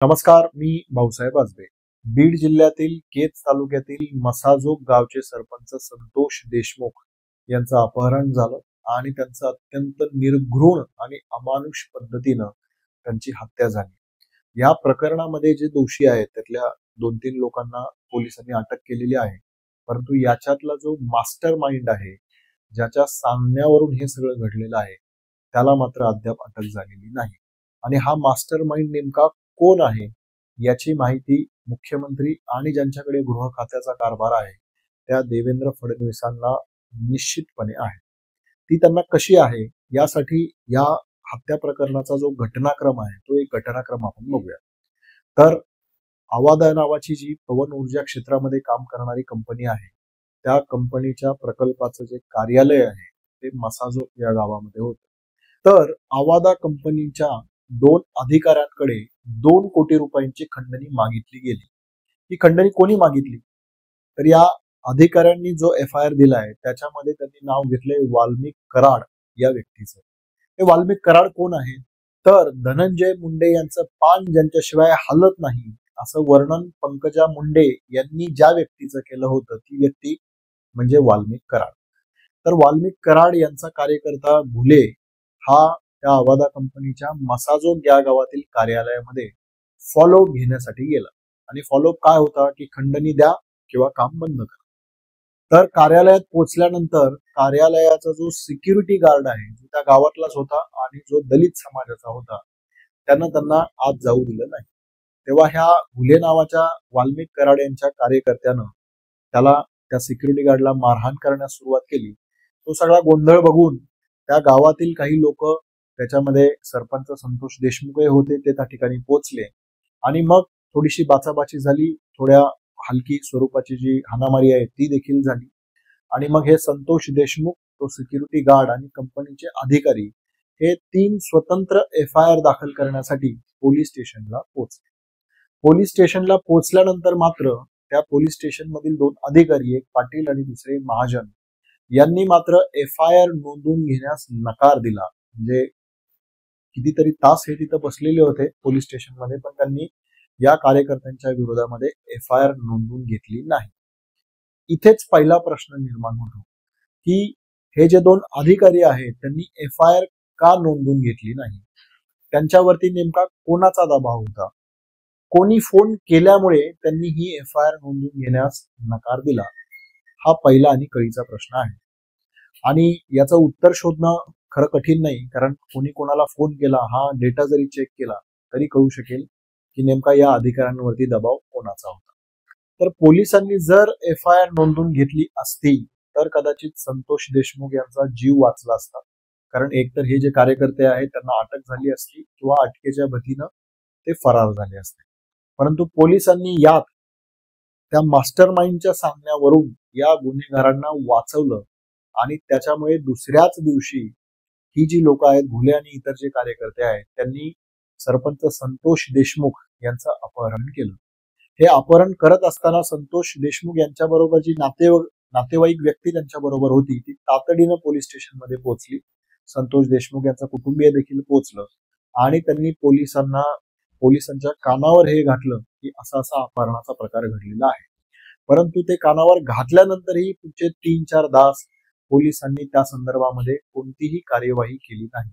नमस्कार, मी भाऊसाहेब आजबे. बीड जिल्ह्यातील केज तालुक्यातील मसाजोग गावचे सरपंच संतोष देशमुख यांचं अपहरण झालं आणि त्यांचं अत्यंत निर्घृण आणि अमानुष पद्धतीनं त्यांची हत्या झाली. या प्रकरणामध्ये जे दोषी आहेत त्यातल्या 2-3 लोकांना पोलिसांनी अटक केलेली आहे. परंतु याच्यातला जो मास्टर माइंड आहे, ज्याच्या सांगण्यावरून हे सगळं घडलेलं आहे, त्याला मात्र अद्याप अटक झालेली नाही. आणि हा मास्टर माइंड नेमका कोण आहे याची माहिती मुख्यमंत्री आणि ज्यांच्याकडे गृह खात्याचा कारभार आहे त्या देवेंद्र फडणवीसांना निश्चितपणे आहे. ती त्यांना कशी आहे यासाठी या हत्या प्रकरणाचा जो घटनाक्रम आहे तो एक घटनाक्रम आपण बघूया. तर आवादा नावाची जी पवन ऊर्जा क्षेत्रामध्ये काम करणारी कंपनी आहे त्या कंपनीच्या प्रकल्पाचं जे कार्यालय आहे ते मसाजो या गावामध्ये होतं. तर आवादा कंपनीच्या 2 अधिकाऱ्यांकडे 2 कोटी रुपयांची खंडणी मागितली गेली. ही खंडणी कोणी मागितली? तर या अधिकाऱ्यांनी जो FIR दिलाय त्याच्यामध्ये त्यांनी नाव घेतलंय वाल्मिक कराड या व्यक्तीचं. हे वाल्मिक कराड कोण आहे? तर धनंजय मुंडे यांचं पान ज्यांच्याशिवाय हलत नाही असं वर्णन पंकजा मुंडे यांनी ज्या व्यक्तीचं केलं होतं ती व्यक्ती म्हणजे वाल्मिक कराड. तर वाल्मिक कराड यांचा कार्यकर्ता घुले हा त्या आवादा कंपनीच्या मसाजोग या गावातील कार्यालयामध्ये फॉलो घेण्यासाठी गेला. आणि फॉलो काय होता की खंडणी द्या किंवा काम बंद करा. तर कार्यालयात पोहोचल्यानंतर कार्यालयाचा जो सिक्युरिटी गार्ड आहे जो त्या गावातलाच होता आणि जो दलित समाजाचा होता त्यानं त्यांना आत जाऊ दिलं नाही. तेव्हा ह्या घुले नावाच्या वाल्मिक कराड यांच्या कार्यकर्त्यानं त्या सिक्युरिटी गार्डला मारहाण करण्यास सुरुवात केली. तो सगळा गोंधळ बघून त्या गावातील काही लोक त्याच्यामध्ये सरपंच संतोष देशमुख होते ते त्या ठिकाणी पोहोचले आणि मग थोडीशी बाचाबाची झाली. थोड्या हलकी स्वरूपाची जी हाणामारी आहे ती देखील झाली. आणि मग हे संतोष देशमुख तो सिक्युरिटी गार्ड आणि कंपनीचे अधिकारी हे 3 स्वतंत्र FIR दाखल करण्यासाठी पोलीस स्टेशनला पोहोचले. पोलीस स्टेशनला पोहोचल्यानंतर मात्र त्या पोलीस स्टेशन मधील 2 अधिकारी, एक पाटील आणि दुसरे महाजन, यांनी मात्र FIR नोंदवून घेण्यास नकार दिला. म्हणजे कितीतरी तास हे तिथं बसलेले होते पोलीस स्टेशनमध्ये पण त्यांनी या कार्यकर्त्यांच्या विरोधामध्ये FIR नोंदवून घेतली नाही. इथेच पहिला प्रश्न निर्माण होतो की हे जे 2 अधिकारी आहेत त्यांनी FIR का नोंदवून घेतली नाही? त्यांच्यावरती नेमका कोणाचा दबाव होता? कोणी फोन केल्यामुळे त्यांनी ही FIR नोंदवून घेण्यास नकार दिला? हा पहिला आणि कळीचा प्रश्न आहे. आणि याचं उत्तर शोधणं खरं कठीण नाही, कारण कोणी कोणाला फोन केला हा डेटा जरी चेक केला तरी कळू शकेल की नेमका या अधिकाऱ्यांवरती दबाव कोणाचा होता. तर पोलिसांनी जर FIR नोंदवून घेतली असती तर कदाचित संतोष देशमुख यांचा जीव वाचला असता. कारण एकतर हे जे कार्यकर्ते आहेत त्यांना अटक झाली असती किंवा अटकेच्या भीतीनं ते फरार झाले असते. परंतु पोलिसांनी यात त्या मास्टर माइंडच्या सांगण्यावरून या गुन्हेगारांना वाचवलं आणि त्याच्यामुळे दुसऱ्याच दिवशी ही जी लोक आहेत घुले आणि इतर जे कार्यकर्ते आहेत त्यांनी सरपंच संतोष देशमुख यांचं अपहरण केलं. हे अपहरण करत असताना संतोष देशमुख यांच्या बरोबर जी नातेवाईक व्यक्ती त्यांच्या बरोबर होती ती तातडीनं पोलीस स्टेशनमध्ये पोहोचली. संतोष देशमुख यांचं कुटुंबीय देखील पोहोचलं आणि त्यांनी पोलिसांच्या कानावर हे घातलं की असा अपहरणाचा प्रकार घडलेला आहे. परंतु ते कानावर घातल्यानंतरही पुढचे 3-4 तास पोलिसांनी त्या संदर्भामध्ये कोणतीही कार्यवाही केली नाही.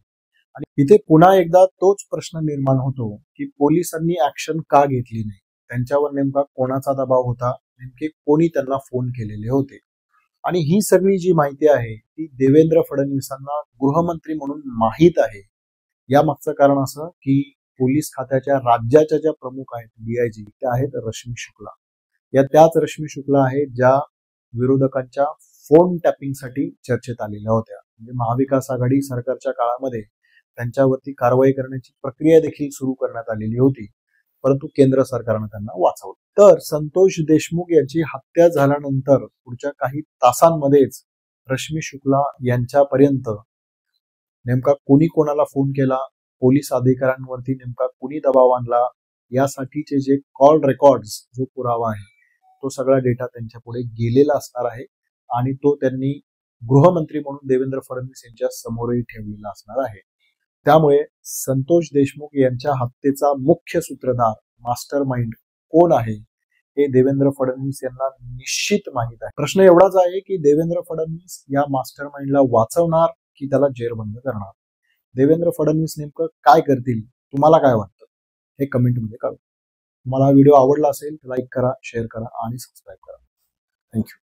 आणि इथे पुन्हा एकदा तोच प्रश्न निर्माण होतो की पोलिसांनी ऍक्शन का घेतली नाही? त्यांच्यावर नेमका कोणाचा दबाव होता? नेमके कोणी त्यांना फोन केलेले होते? आणि ही सगळी जी माहिती आहे ती देवेंद्र फडणवीसांना गृहमंत्री म्हणून माहीत आहे. यामागचं कारण असं की पोलीस खात्याच्या राज्याच्या ज्या प्रमुख आहेत DIG त्या आहेत रश्मी शुक्ला. या त्याच रश्मी शुक्ला आहेत ज्या विरोधकांच्या फोन टॅपिंगसाठी चर्चेत आलेल्या होत्या. म्हणजे महाविकास आघाडी सरकारच्या काळामध्ये त्यांच्यावरती कारवाई करण्याची प्रक्रिया देखील सुरू करण्यात आलेली होती, परंतु केंद्र सरकारनं त्यांना वाचवलं. तर संतोष देशमुख यांची हत्या झाल्यानंतर पुढच्या काही तासांमध्येच रश्मी शुक्ला यांच्यापर्यंत नेमका कोणी कोणाला फोन केला, पोलीस अधिकाऱ्यांवरती नेमका कुणी दबाव आणला, यासाठीचे जे कॉल रेकॉर्ड्स जो पुरावा आहे तो सगळा डेटा त्यांच्या पुढे गेलेला असणार आहे आणि तो त्यांनी गृहमंत्री म्हणून देवेंद्र फडणवीस यांच्या समोरही ठेवलेला असणार आहे. त्यामुळे संतोष देशमुख यांच्या हत्येचा मुख्य सूत्रधार मास्टर माइंड कोण आहे हे देवेंद्र फडणवीस यांना निश्चित माहित आहे. प्रश्न एवढाच आहे की देवेंद्र फडणवीस या मास्टर माइंडला वाचवणार की त्याला जेरबंद करणार. देवेंद्र फडणवीस नेमकं काय करतील, तुम्हाला काय वाटतं हे कमेंटमध्ये कळवा. तुम्हाला हा व्हिडिओ आवडला असेल तर लाईक करा, शेअर करा आणि सबस्क्राईब करा. थँक्यू.